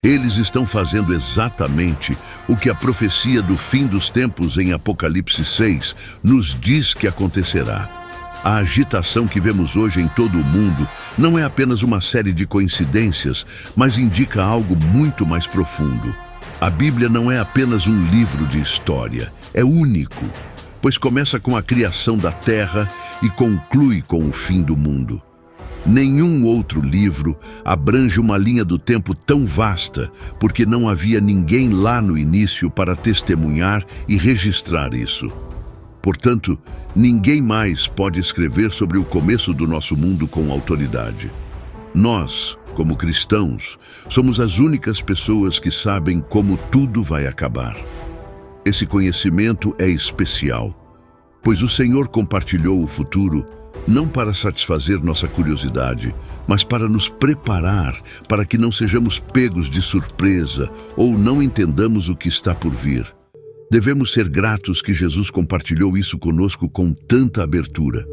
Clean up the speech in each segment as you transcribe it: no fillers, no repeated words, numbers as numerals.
Eles estão fazendo exatamente o que a profecia do fim dos tempos em Apocalipse 6 nos diz que acontecerá. A agitação que vemos hoje em todo o mundo não é apenas uma série de coincidências, mas indica algo muito mais profundo. A Bíblia não é apenas um livro de história, é único, pois começa com a criação da terra e conclui com o fim do mundo. Nenhum outro livro abrange uma linha do tempo tão vasta, porque não havia ninguém lá no início para testemunhar e registrar isso. Portanto, ninguém mais pode escrever sobre o começo do nosso mundo com autoridade. Nós, como cristãos, somos as únicas pessoas que sabem como tudo vai acabar. Esse conhecimento é especial, pois o Senhor compartilhou o futuro não para satisfazer nossa curiosidade, mas para nos preparar para que não sejamos pegos de surpresa ou não entendamos o que está por vir. Devemos ser gratos que Jesus compartilhou isso conosco com tanta abertura.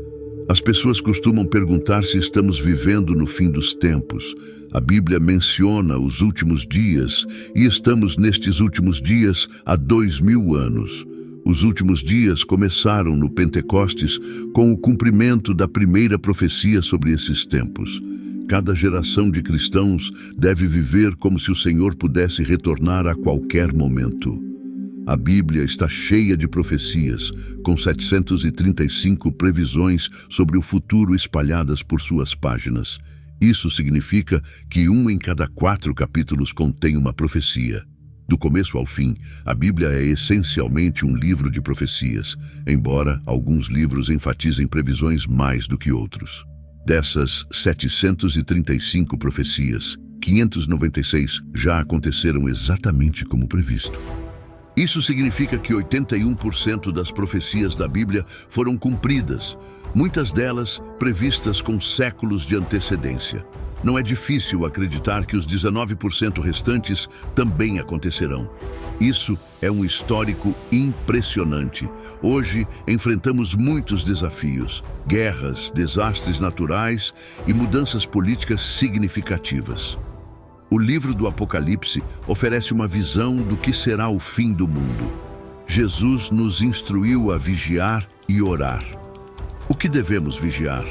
As pessoas costumam perguntar se estamos vivendo no fim dos tempos. A Bíblia menciona os últimos dias e estamos nestes últimos dias há 2000 anos. Os últimos dias começaram no Pentecostes com o cumprimento da primeira profecia sobre esses tempos. Cada geração de cristãos deve viver como se o Senhor pudesse retornar a qualquer momento. A Bíblia está cheia de profecias, com 735 previsões sobre o futuro espalhadas por suas páginas. Isso significa que 1 em cada 4 capítulos contém uma profecia. Do começo ao fim, a Bíblia é essencialmente um livro de profecias, embora alguns livros enfatizem previsões mais do que outros. Dessas 735 profecias, 596 já aconteceram exatamente como previsto. Isso significa que 81% das profecias da Bíblia foram cumpridas, muitas delas previstas com séculos de antecedência. Não é difícil acreditar que os 19% restantes também acontecerão. Isso é um histórico impressionante. Hoje enfrentamos muitos desafios, guerras, desastres naturais e mudanças políticas significativas. O livro do Apocalipse oferece uma visão do que será o fim do mundo. Jesus nos instruiu a vigiar e orar. O que devemos vigiar?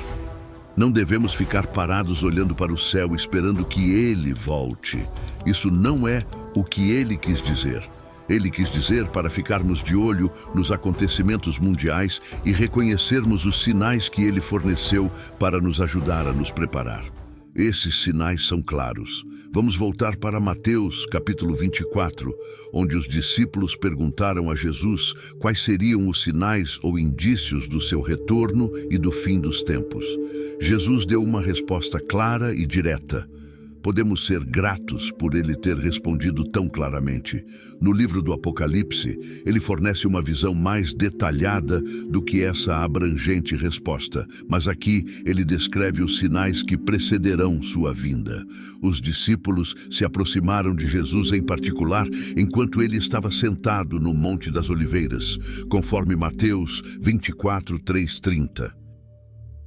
Não devemos ficar parados olhando para o céu esperando que Ele volte. Isso não é o que Ele quis dizer. Ele quis dizer para ficarmos de olho nos acontecimentos mundiais e reconhecermos os sinais que Ele forneceu para nos ajudar a nos preparar. Esses sinais são claros. Vamos voltar para Mateus, capítulo 24, onde os discípulos perguntaram a Jesus quais seriam os sinais ou indícios do seu retorno e do fim dos tempos. Jesus deu uma resposta clara e direta. Podemos ser gratos por ele ter respondido tão claramente. No livro do Apocalipse, ele fornece uma visão mais detalhada do que essa abrangente resposta, mas aqui ele descreve os sinais que precederão sua vinda. Os discípulos se aproximaram de Jesus em particular enquanto ele estava sentado no Monte das Oliveiras, conforme Mateus 24, 3:30.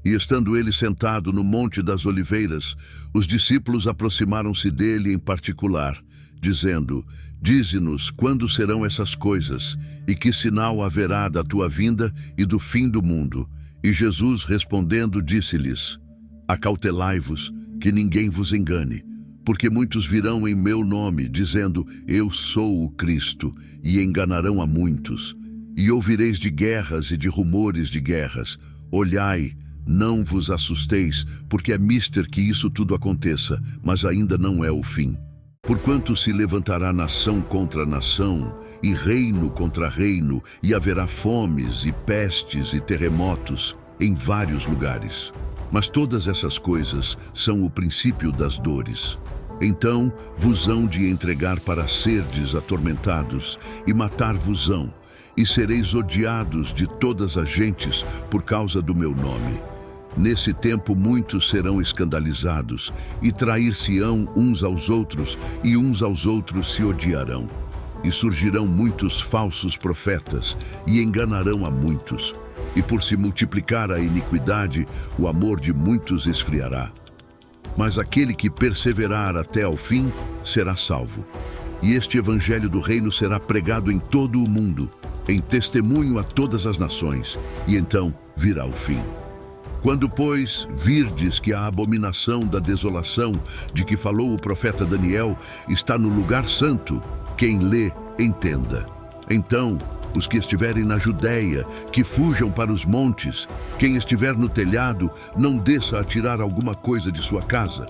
E estando ele sentado no Monte das Oliveiras, os discípulos aproximaram-se dele em particular, dizendo: Dize-nos quando serão essas coisas, e que sinal haverá da tua vinda e do fim do mundo. E Jesus, respondendo, disse-lhes: Acautelai-vos, que ninguém vos engane, porque muitos virão em meu nome, dizendo: Eu sou o Cristo, e enganarão a muitos. E ouvireis de guerras e de rumores de guerras. Olhai, não vos assusteis, porque é mister que isso tudo aconteça, mas ainda não é o fim. Porquanto se levantará nação contra nação, e reino contra reino, e haverá fomes, e pestes, e terremotos, em vários lugares. Mas todas essas coisas são o princípio das dores. Então vos hão de entregar para serdes atormentados, e matar-vos-ão, e sereis odiados de todas as gentes por causa do meu nome. Nesse tempo muitos serão escandalizados, e trair-se-ão uns aos outros, e uns aos outros se odiarão. E surgirão muitos falsos profetas, e enganarão a muitos. E por se multiplicar a iniquidade, o amor de muitos esfriará. mas aquele que perseverar até ao fim será salvo. E este evangelho do reino será pregado em todo o mundo, em testemunho a todas as nações, e então virá o fim. Quando, pois, virdes que a abominação da desolação de que falou o profeta Daniel está no lugar santo, quem lê, entenda. Então, os que estiverem na Judéia, que fujam para os montes. Quem estiver no telhado, não desça a tirar alguma coisa de sua casa.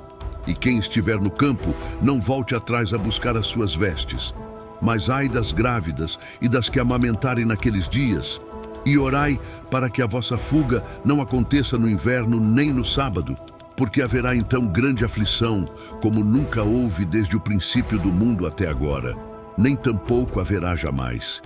E quem estiver no campo, não volte atrás a buscar as suas vestes. Mas ai das grávidas e das que amamentarem naqueles dias. E orai para que a vossa fuga não aconteça no inverno nem no sábado, porque haverá então grande aflição, como nunca houve desde o princípio do mundo até agora, nem tampouco haverá jamais.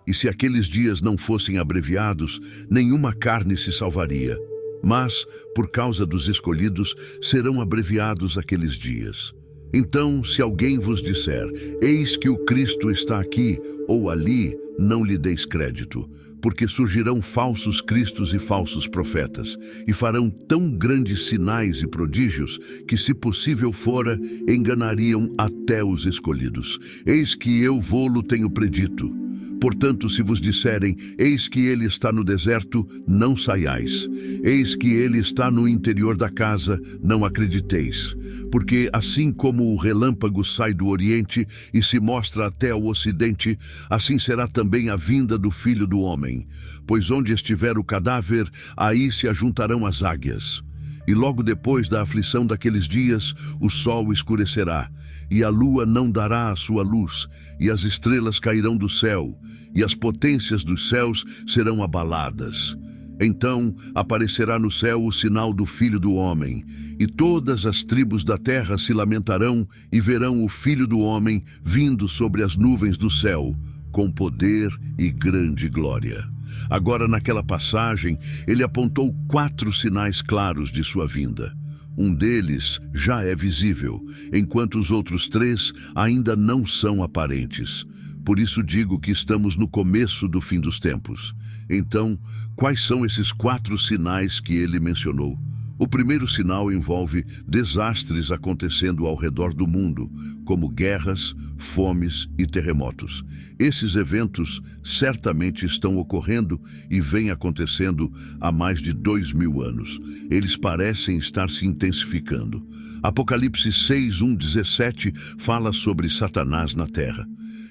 E se aqueles dias não fossem abreviados, nenhuma carne se salvaria. Mas, por causa dos escolhidos, serão abreviados aqueles dias. Então, se alguém vos disser, eis que o Cristo está aqui ou ali, não lhe deis crédito, porque surgirão falsos cristos e falsos profetas, e farão tão grandes sinais e prodígios, que, se possível fora, enganariam até os escolhidos. Eis que eu vô-lo tenho predito. Portanto, se vos disserem, eis que ele está no deserto, não saiais. Eis que ele está no interior da casa, não acrediteis. Porque assim como o relâmpago sai do oriente e se mostra até o ocidente, assim será também a vinda do Filho do Homem. Pois onde estiver o cadáver, aí se ajuntarão as águias. E logo depois da aflição daqueles dias, o sol escurecerá, e a lua não dará a sua luz, e as estrelas cairão do céu, e as potências dos céus serão abaladas. Então aparecerá no céu o sinal do Filho do Homem, e todas as tribos da terra se lamentarão e verão o Filho do Homem vindo sobre as nuvens do céu, com poder e grande glória. Agora, naquela passagem, ele apontou 4 sinais claros de sua vinda. Um deles já é visível, enquanto os outros 3 ainda não são aparentes. Por isso digo que estamos no começo do fim dos tempos. Então, quais são esses 4 sinais que ele mencionou? O primeiro sinal envolve desastres acontecendo ao redor do mundo, como guerras, fomes e terremotos. Esses eventos certamente estão ocorrendo e vêm acontecendo há mais de 2000 anos. Eles parecem estar se intensificando. Apocalipse 6:1-17 fala sobre Satanás na terra.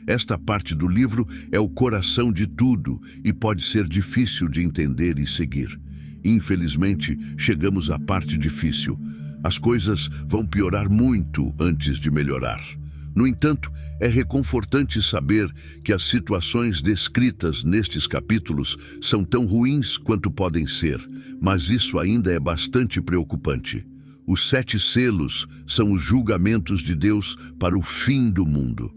Esta parte do livro é o coração de tudo e pode ser difícil de entender e seguir. Infelizmente, chegamos à parte difícil. As coisas vão piorar muito antes de melhorar. No entanto, é reconfortante saber que as situações descritas nestes capítulos são tão ruins quanto podem ser, mas isso ainda é bastante preocupante. Os 7 selos são os julgamentos de Deus para o fim do mundo.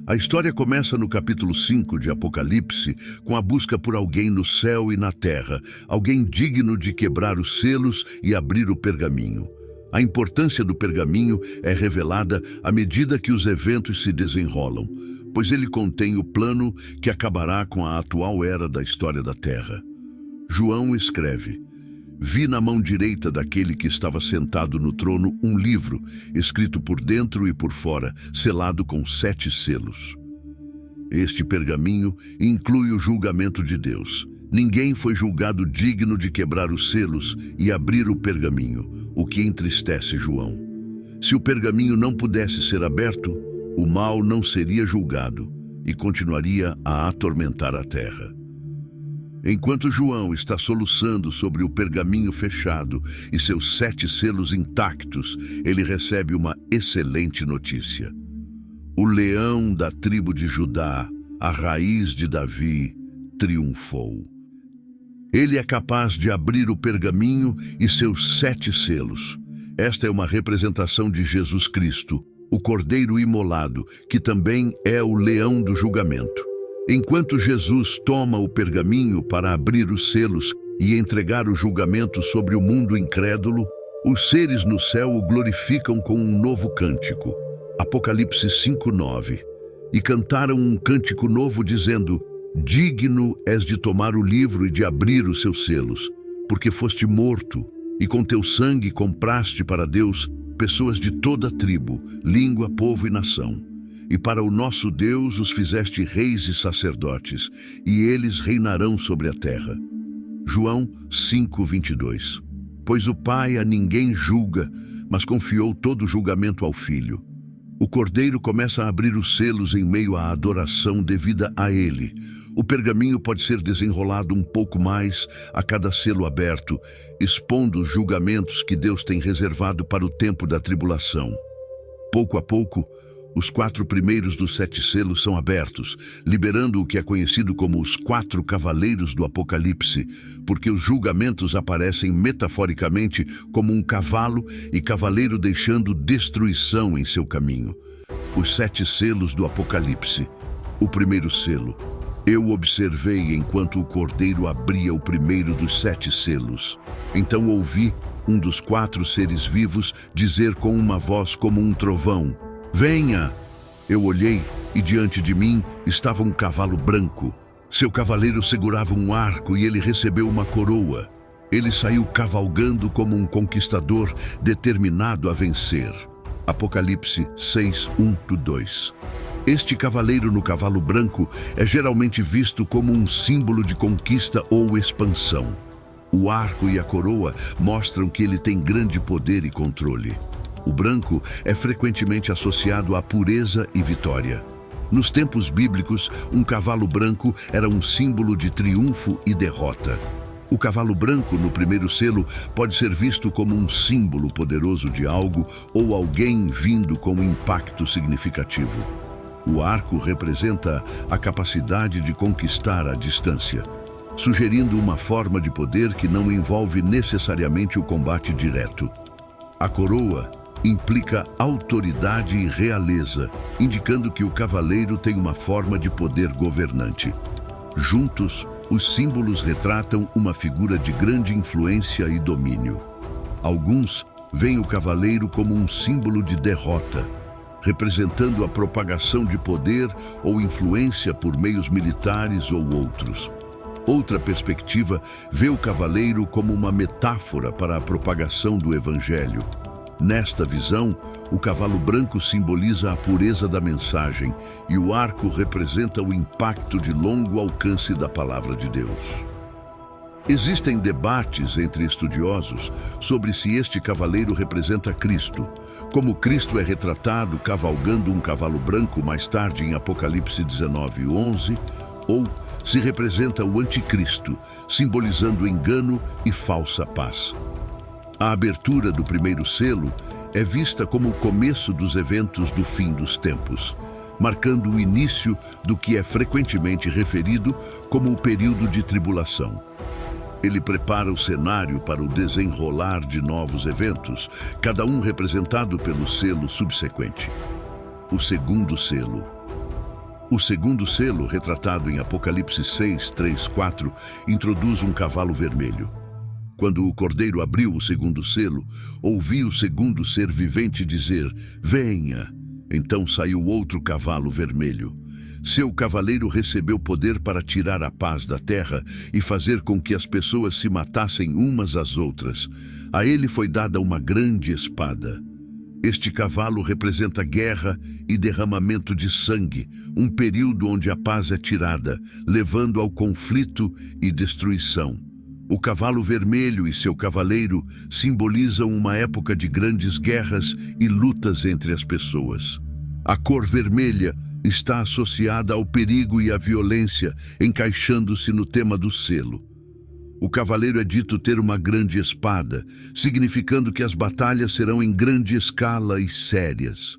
A história começa no capítulo 5 de Apocalipse, com a busca por alguém no céu e na terra, alguém digno de quebrar os selos e abrir o pergaminho. A importância do pergaminho é revelada à medida que os eventos se desenrolam, pois ele contém o plano que acabará com a atual era da história da Terra. João escreve: vi na mão direita daquele que estava sentado no trono um livro, escrito por dentro e por fora, selado com 7 selos. Este pergaminho inclui o julgamento de Deus. Ninguém foi julgado digno de quebrar os selos e abrir o pergaminho, o que entristece João. Se o pergaminho não pudesse ser aberto, o mal não seria julgado e continuaria a atormentar a terra. Enquanto João está soluçando sobre o pergaminho fechado e seus 7 selos intactos, ele recebe uma excelente notícia. O leão da tribo de Judá, a raiz de Davi, triunfou. Ele é capaz de abrir o pergaminho e seus 7 selos. Esta é uma representação de Jesus Cristo, o Cordeiro imolado, que também é o leão do julgamento. Enquanto Jesus toma o pergaminho para abrir os selos e entregar o julgamento sobre o mundo incrédulo, os seres no céu o glorificam com um novo cântico. Apocalipse 5:9. E cantaram um cântico novo dizendo: digno és de tomar o livro e de abrir os seus selos, porque foste morto, e com teu sangue compraste para Deus pessoas de toda tribo, língua, povo e nação. E para o nosso Deus os fizeste reis e sacerdotes, e eles reinarão sobre a terra. João 5:22. Pois o Pai a ninguém julga, mas confiou todo o julgamento ao Filho. O Cordeiro começa a abrir os selos em meio à adoração devida a ele. O pergaminho pode ser desenrolado um pouco mais a cada selo aberto, expondo os julgamentos que Deus tem reservado para o tempo da tribulação. Pouco a pouco, os 4 primeiros dos 7 selos são abertos, liberando o que é conhecido como os 4 cavaleiros do Apocalipse, porque os julgamentos aparecem metaforicamente como um cavalo e cavaleiro deixando destruição em seu caminho. Os 7 selos do Apocalipse. O primeiro selo. Eu observei enquanto o Cordeiro abria o primeiro dos 7 selos. Então ouvi um dos 4 seres vivos dizer com uma voz como um trovão: Venha! Eu olhei e diante de mim estava um cavalo branco. Seu cavaleiro segurava um arco e ele recebeu uma coroa. Ele saiu cavalgando como um conquistador determinado a vencer. Apocalipse 6:1-2. Este cavaleiro no cavalo branco é geralmente visto como um símbolo de conquista ou expansão. O arco e a coroa mostram que ele tem grande poder e controle. O branco é frequentemente associado à pureza e vitória. Nos tempos bíblicos, um cavalo branco era um símbolo de triunfo e derrota. O cavalo branco no primeiro selo pode ser visto como um símbolo poderoso de algo ou alguém vindo com impacto significativo. O arco representa a capacidade de conquistar a distância, sugerindo uma forma de poder que não envolve necessariamente o combate direto. A coroa implica autoridade e realeza, indicando que o cavaleiro tem uma forma de poder governante. Juntos, os símbolos retratam uma figura de grande influência e domínio. Alguns veem o cavaleiro como um símbolo de derrota, representando a propagação de poder ou influência por meios militares ou outros. Outra perspectiva vê o cavaleiro como uma metáfora para a propagação do Evangelho. Nesta visão, o cavalo branco simboliza a pureza da mensagem e o arco representa o impacto de longo alcance da palavra de Deus. Existem debates entre estudiosos sobre se este cavaleiro representa Cristo, como Cristo é retratado cavalgando um cavalo branco mais tarde em Apocalipse 19:11, ou se representa o anticristo, simbolizando engano e falsa paz. A abertura do primeiro selo é vista como o começo dos eventos do fim dos tempos, marcando o início do que é frequentemente referido como o período de tribulação. Ele prepara o cenário para o desenrolar de novos eventos, cada um representado pelo selo subsequente. O segundo selo. O segundo selo, retratado em Apocalipse 6:3-4, introduz um cavalo vermelho. Quando o Cordeiro abriu o segundo selo, ouvi o segundo ser vivente dizer: Venha! Então saiu outro cavalo vermelho. Seu cavaleiro recebeu poder para tirar a paz da terra e fazer com que as pessoas se matassem umas às outras. A ele foi dada uma grande espada. Este cavalo representa guerra e derramamento de sangue, um período onde a paz é tirada, levando ao conflito e destruição. O cavalo vermelho e seu cavaleiro simbolizam uma época de grandes guerras e lutas entre as pessoas. A cor vermelha está associada ao perigo e à violência, encaixando-se no tema do selo. O cavaleiro é dito ter uma grande espada, significando que as batalhas serão em grande escala e sérias.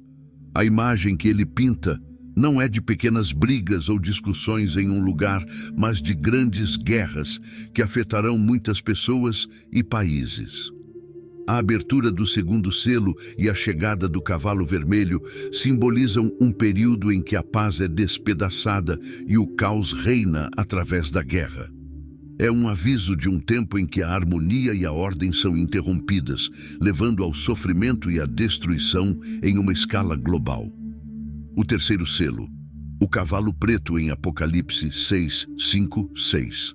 A imagem que ele pinta não é de pequenas brigas ou discussões em um lugar, mas de grandes guerras que afetarão muitas pessoas e países. A abertura do segundo selo e a chegada do cavalo vermelho simbolizam um período em que a paz é despedaçada e o caos reina através da guerra. É um aviso de um tempo em que a harmonia e a ordem são interrompidas, levando ao sofrimento e à destruição em uma escala global. O terceiro selo, o cavalo preto em Apocalipse 6:5-6.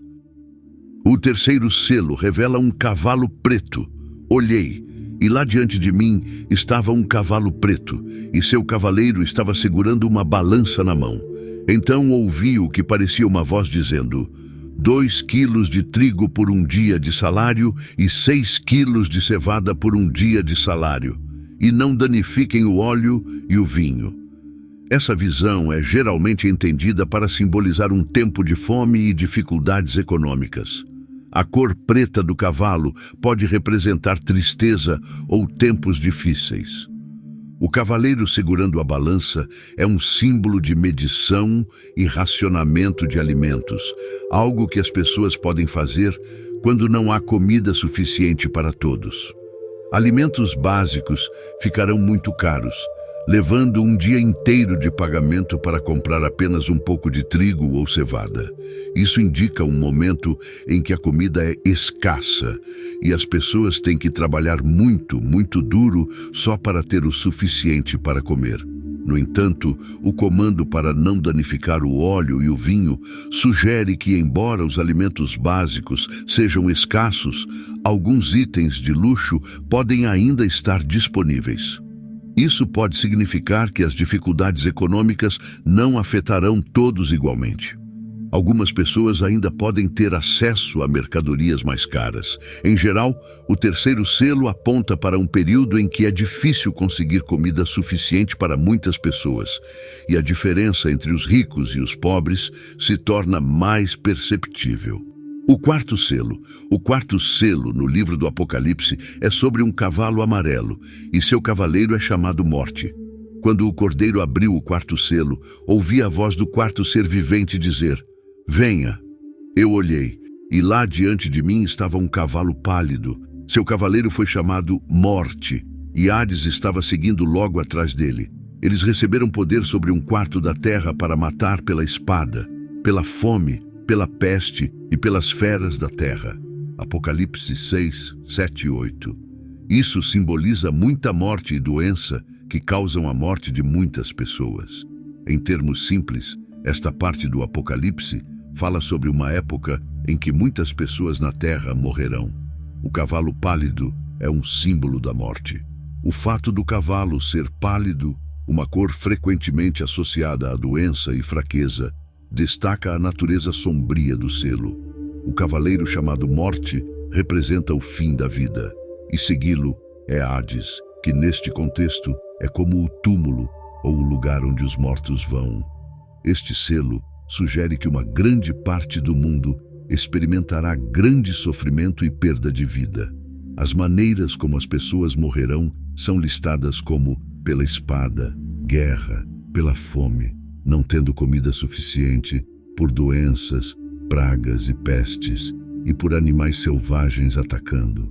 O terceiro selo revela um cavalo preto. Olhei, E lá diante de mim estava um cavalo preto, e seu cavaleiro estava segurando uma balança na mão. Então ouvi o que parecia uma voz dizendo: 2 quilos de trigo por um dia de salário e 6 quilos de cevada por um dia de salário, e não danifiquem o óleo e o vinho. Essa visão é geralmente entendida para simbolizar um tempo de fome e dificuldades econômicas. A cor preta do cavalo pode representar tristeza ou tempos difíceis. O cavaleiro segurando a balança é um símbolo de medição e racionamento de alimentos, algo que as pessoas podem fazer quando não há comida suficiente para todos. Alimentos básicos ficarão muito caros, levando um dia inteiro de pagamento para comprar apenas um pouco de trigo ou cevada. Isso indica um momento em que a comida é escassa e as pessoas têm que trabalhar muito, muito duro só para ter o suficiente para comer. No entanto, o comando para não danificar o óleo e o vinho sugere que, embora os alimentos básicos sejam escassos, alguns itens de luxo podem ainda estar disponíveis. Isso pode significar que as dificuldades econômicas não afetarão todos igualmente. Algumas pessoas ainda podem ter acesso a mercadorias mais caras. Em geral, o terceiro selo aponta para um período em que é difícil conseguir comida suficiente para muitas pessoas, e a diferença entre os ricos e os pobres se torna mais perceptível. O quarto selo no livro do Apocalipse é sobre um cavalo amarelo, e seu cavaleiro é chamado Morte. Quando o cordeiro abriu o quarto selo, ouvi a voz do quarto ser vivente dizer: "Venha." Eu olhei, e lá diante de mim estava um cavalo pálido. Seu cavaleiro foi chamado Morte, e Hades estava seguindo logo atrás dele. Eles receberam poder sobre um quarto da terra para matar pela espada, pela fome, pela peste e pelas feras da terra. Apocalipse 6, 7 e 8. Isso simboliza muita morte e doença que causam a morte de muitas pessoas. Em termos simples, esta parte do Apocalipse fala sobre uma época em que muitas pessoas na terra morrerão. O cavalo pálido é um símbolo da morte. O fato do cavalo ser pálido, uma cor frequentemente associada à doença e fraqueza, destaca a natureza sombria do selo. O cavaleiro chamado Morte representa o fim da vida, e segui-lo é Hades, que neste contexto é como o túmulo ou o lugar onde os mortos vão. Este selo sugere que uma grande parte do mundo experimentará grande sofrimento e perda de vida. As maneiras como as pessoas morrerão são listadas como pela espada, guerra, pela fome, não tendo comida suficiente, por doenças, pragas e pestes, e por animais selvagens atacando.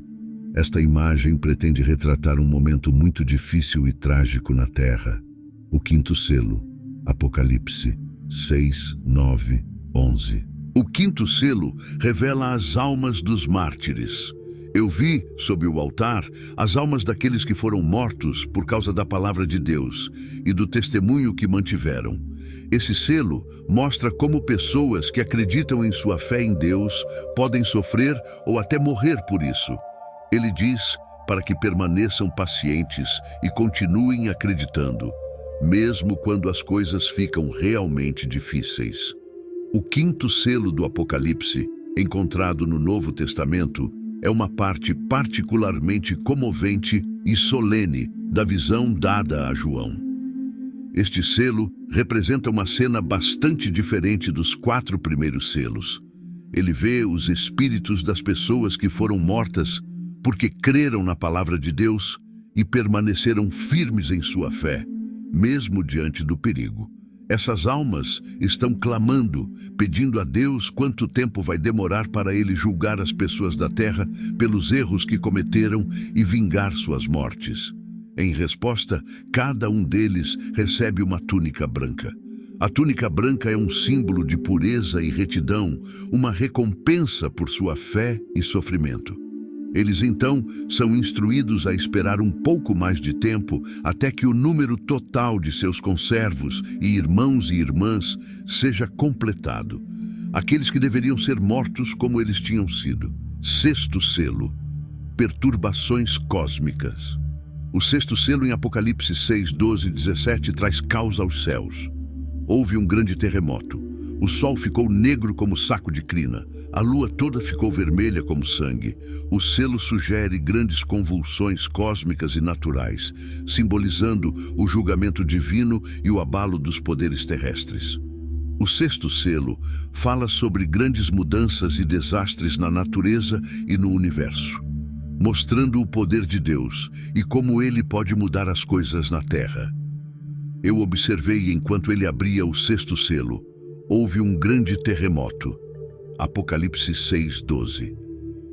Esta imagem pretende retratar um momento muito difícil e trágico na Terra. O quinto selo, Apocalipse 6, 9, 11. O quinto selo revela as almas dos mártires. Eu vi, sob o altar, as almas daqueles que foram mortos por causa da palavra de Deus e do testemunho que mantiveram. Esse selo mostra como pessoas que acreditam em sua fé em Deus podem sofrer ou até morrer por isso. Ele diz para que permaneçam pacientes e continuem acreditando, mesmo quando as coisas ficam realmente difíceis. O quinto selo do Apocalipse, encontrado no Novo Testamento, é uma parte particularmente comovente e solene da visão dada a João. Este selo representa uma cena bastante diferente dos 4 primeiros selos. Ele vê os espíritos das pessoas que foram mortas porque creram na palavra de Deus e permaneceram firmes em sua fé, mesmo diante do perigo. Essas almas estão clamando, pedindo a Deus quanto tempo vai demorar para Ele julgar as pessoas da terra pelos erros que cometeram e vingar suas mortes. Em resposta, cada um deles recebe uma túnica branca. A túnica branca é um símbolo de pureza e retidão, uma recompensa por sua fé e sofrimento. Eles então são instruídos a esperar um pouco mais de tempo até que o número total de seus conservos e irmãos e irmãs seja completado. Aqueles que deveriam ser mortos como eles tinham sido. Sexto selo. perturbações cósmicas. O sexto selo em Apocalipse 6, 12 e 17 traz caos aos céus. Houve um grande terremoto. O sol ficou negro como saco de crina. A lua toda ficou vermelha como sangue. O selo sugere grandes convulsões cósmicas e naturais, simbolizando o julgamento divino e o abalo dos poderes terrestres. O sexto selo fala sobre grandes mudanças e desastres na natureza e no universo, mostrando o poder de Deus e como ele pode mudar as coisas na Terra. Eu observei enquanto ele abria o sexto selo. Houve um grande terremoto. Apocalipse 6, 12.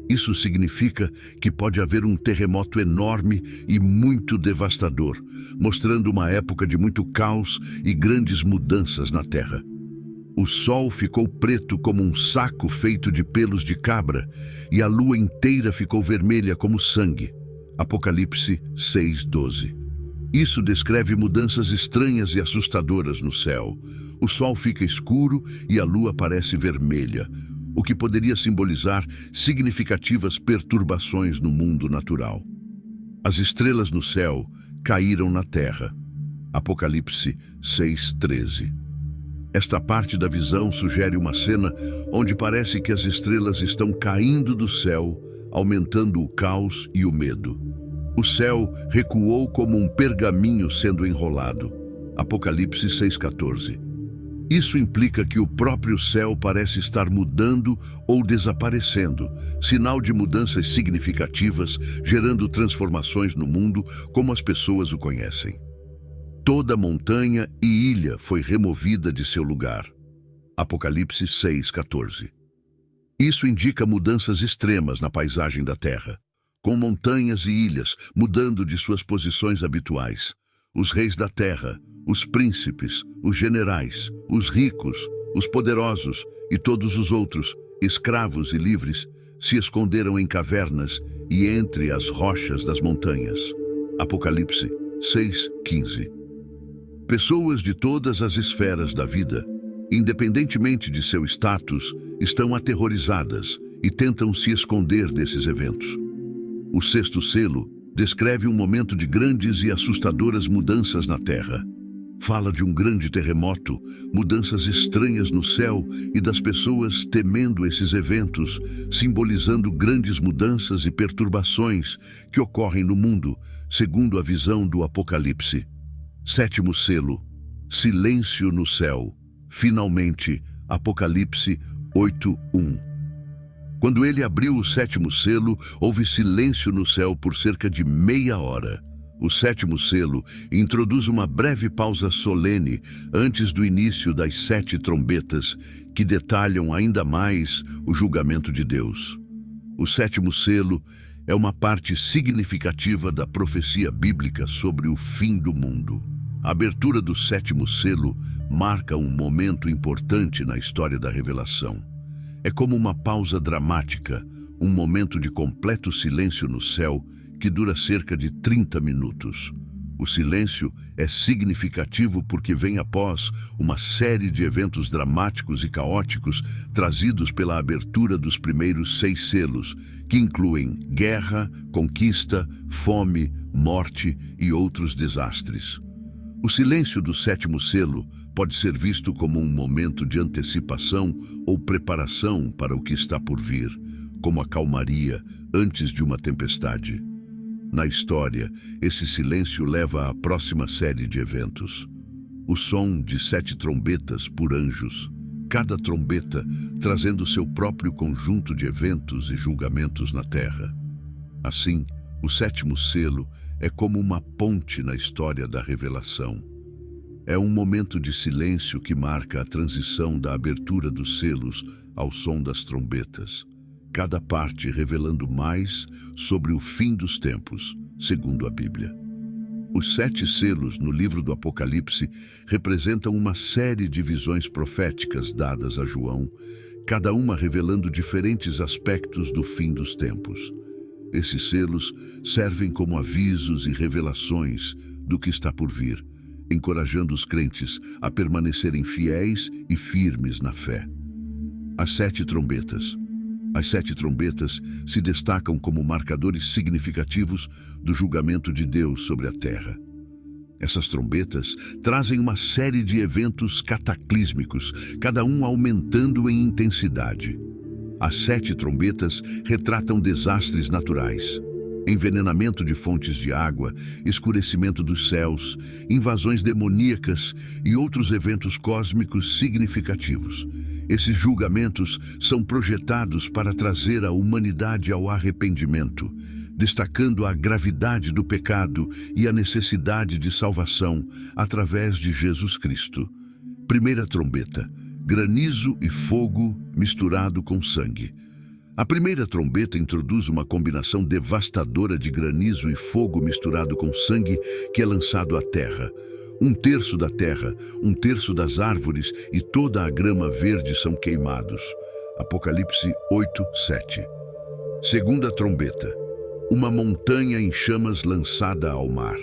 Isso significa que pode haver um terremoto enorme e muito devastador, mostrando uma época de muito caos e grandes mudanças na Terra. O sol ficou preto como um saco feito de pelos de cabra e a lua inteira ficou vermelha como sangue. Apocalipse 6, 12. Isso descreve mudanças estranhas e assustadoras no céu. O sol fica escuro e a lua parece vermelha, o que poderia simbolizar significativas perturbações no mundo natural. As estrelas no céu caíram na terra. Apocalipse 6, 13. Esta parte da visão sugere uma cena onde parece que as estrelas estão caindo do céu, aumentando o caos e o medo. O céu recuou como um pergaminho sendo enrolado. Apocalipse 6,14. Isso implica que o próprio céu parece estar mudando ou desaparecendo, sinal de mudanças significativas, gerando transformações no mundo como as pessoas o conhecem. Toda montanha e ilha foi removida de seu lugar. Apocalipse 6,14. Isso indica mudanças extremas na paisagem da Terra, com montanhas e ilhas mudando de suas posições habituais. Os reis da terra, os príncipes, os generais, os ricos, os poderosos e todos os outros, escravos e livres, se esconderam em cavernas e entre as rochas das montanhas. Apocalipse 6,15. Pessoas de todas as esferas da vida, independentemente de seu status, estão aterrorizadas e tentam se esconder desses eventos. O sexto selo descreve um momento de grandes e assustadoras mudanças na Terra. Fala de um grande terremoto, mudanças estranhas no céu e das pessoas temendo esses eventos, simbolizando grandes mudanças e perturbações que ocorrem no mundo, segundo a visão do Apocalipse. Sétimo selo, silêncio no céu. Finalmente, Apocalipse 8:1. Quando ele abriu o sétimo selo, houve silêncio no céu por cerca de meia hora. O sétimo selo introduz uma breve pausa solene antes do início das 7 trombetas, que detalham ainda mais o julgamento de Deus. O sétimo selo é uma parte significativa da profecia bíblica sobre o fim do mundo. A abertura do sétimo selo marca um momento importante na história da revelação. É como uma pausa dramática, um momento de completo silêncio no céu que dura cerca de 30 minutos. O silêncio é significativo porque vem após uma série de eventos dramáticos e caóticos trazidos pela abertura dos primeiros 6 selos, que incluem guerra, conquista, fome, morte e outros desastres. O silêncio do sétimo selo pode ser visto como um momento de antecipação ou preparação para o que está por vir, como a calmaria antes de uma tempestade. Na história, esse silêncio leva à próxima série de eventos. O som de 7 trombetas por anjos, cada trombeta trazendo seu próprio conjunto de eventos e julgamentos na terra. Assim, o sétimo selo é como uma ponte na história da revelação. É um momento de silêncio que marca a transição da abertura dos selos ao som das trombetas, cada parte revelando mais sobre o fim dos tempos, segundo a Bíblia. Os 7 selos no livro do Apocalipse representam uma série de visões proféticas dadas a João, cada uma revelando diferentes aspectos do fim dos tempos. Esses selos servem como avisos e revelações do que está por vir, encorajando os crentes a permanecerem fiéis e firmes na fé. As 7 trombetas. As 7 trombetas se destacam como marcadores significativos do julgamento de Deus sobre a terra. Essas trombetas trazem uma série de eventos cataclísmicos, cada um aumentando em intensidade. As 7 trombetas retratam desastres naturais, envenenamento de fontes de água, escurecimento dos céus, invasões demoníacas e outros eventos cósmicos significativos. Esses julgamentos são projetados para trazer a humanidade ao arrependimento, destacando a gravidade do pecado e a necessidade de salvação através de Jesus Cristo. Primeira trombeta: granizo e fogo misturado com sangue. A primeira trombeta introduz uma combinação devastadora de granizo e fogo misturado com sangue que é lançado à terra. 1/3 da terra, 1/3 das árvores e toda a grama verde são queimados. Apocalipse 8:7. Segunda trombeta: uma montanha em chamas lançada ao mar.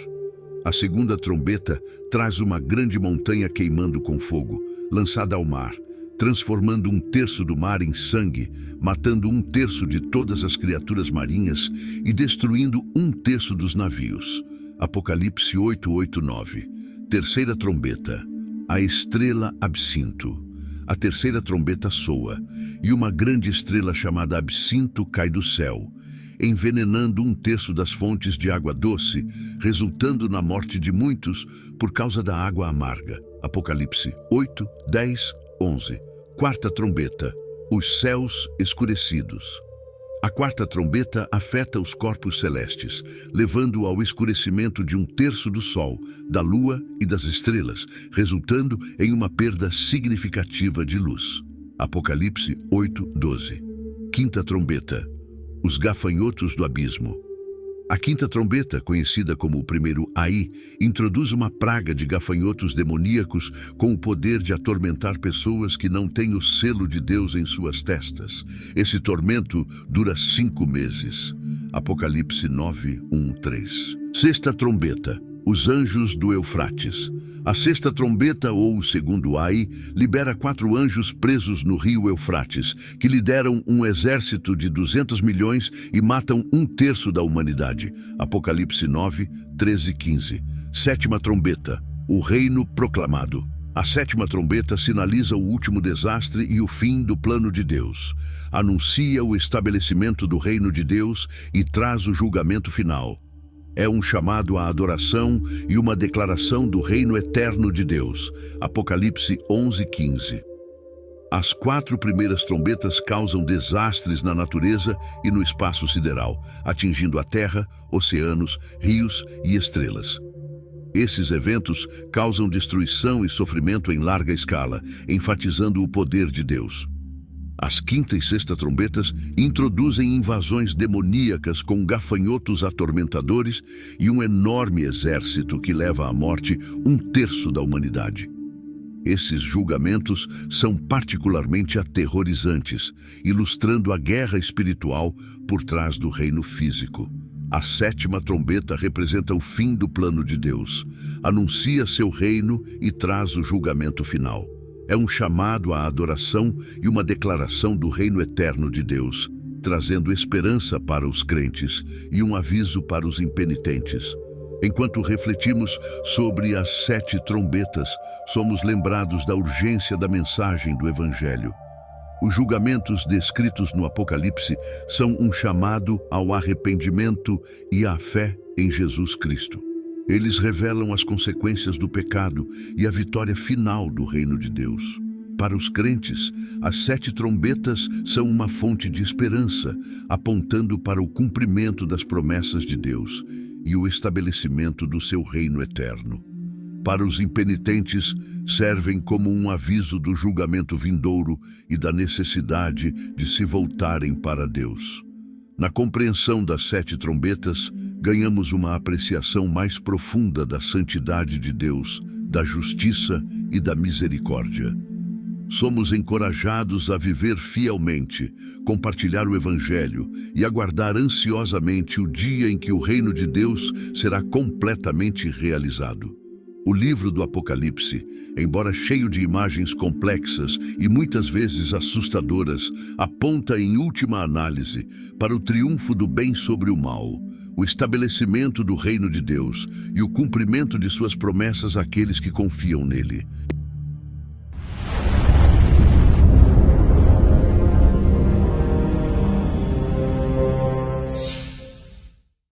A segunda trombeta traz uma grande montanha queimando com fogo, lançada ao mar, transformando 1/3 do mar em sangue, matando 1/3 de todas as criaturas marinhas e destruindo 1/3 dos navios. Apocalipse 8:8-9. Terceira trombeta: a estrela Absinto. A terceira trombeta soa, e uma grande estrela chamada Absinto cai do céu, envenenando 1/3 das fontes de água doce, resultando na morte de muitos por causa da água amarga. Apocalipse 8:10-11. Quarta trombeta: os céus escurecidos. A quarta trombeta afeta os corpos celestes, levando ao escurecimento de 1/3 do Sol, da Lua e das estrelas, resultando em uma perda significativa de luz. Apocalipse 8:12. Quinta trombeta: os gafanhotos do abismo. A quinta trombeta, conhecida como o primeiro Ai, introduz uma praga de gafanhotos demoníacos com o poder de atormentar pessoas que não têm o selo de Deus em suas testas. Esse tormento dura 5 meses. Apocalipse 9:1-3. Sexta trombeta: os anjos do Eufrates. A sexta trombeta, ou o segundo Ai, libera 4 anjos presos no rio Eufrates, que lideram um exército de 200 milhões e matam 1/3 da humanidade. Apocalipse 9:13-15. Sétima trombeta: o reino proclamado. A sétima trombeta sinaliza o último desastre e o fim do plano de Deus. Anuncia o estabelecimento do reino de Deus e traz o julgamento final. É um chamado à adoração e uma declaração do reino eterno de Deus. Apocalipse 11:15. As 4 primeiras trombetas causam desastres na natureza e no espaço sideral, atingindo a terra, oceanos, rios e estrelas. Esses eventos causam destruição e sofrimento em larga escala, enfatizando o poder de Deus. As quinta e sexta trombetas introduzem invasões demoníacas com gafanhotos atormentadores e um enorme exército que leva à morte 1/3 da humanidade. Esses julgamentos são particularmente aterrorizantes, ilustrando a guerra espiritual por trás do reino físico. A sétima trombeta representa o fim do plano de Deus, anuncia seu reino e traz o julgamento final. É um chamado à adoração e uma declaração do reino eterno de Deus, trazendo esperança para os crentes e um aviso para os impenitentes. Enquanto refletimos sobre as 7 trombetas, somos lembrados da urgência da mensagem do Evangelho. Os julgamentos descritos no Apocalipse são um chamado ao arrependimento e à fé em Jesus Cristo. Eles revelam as consequências do pecado e a vitória final do reino de Deus. Para os crentes, as 7 trombetas são uma fonte de esperança, apontando para o cumprimento das promessas de Deus e o estabelecimento do seu reino eterno. Para os impenitentes, servem como um aviso do julgamento vindouro e da necessidade de se voltarem para Deus. Na compreensão das 7 trombetas, ganhamos uma apreciação mais profunda da santidade de Deus, da justiça e da misericórdia. Somos encorajados a viver fielmente, compartilhar o Evangelho e aguardar ansiosamente o dia em que o reino de Deus será completamente realizado. O livro do Apocalipse, embora cheio de imagens complexas e muitas vezes assustadoras, aponta em última análise para o triunfo do bem sobre o mal, o estabelecimento do reino de Deus e o cumprimento de suas promessas àqueles que confiam nele.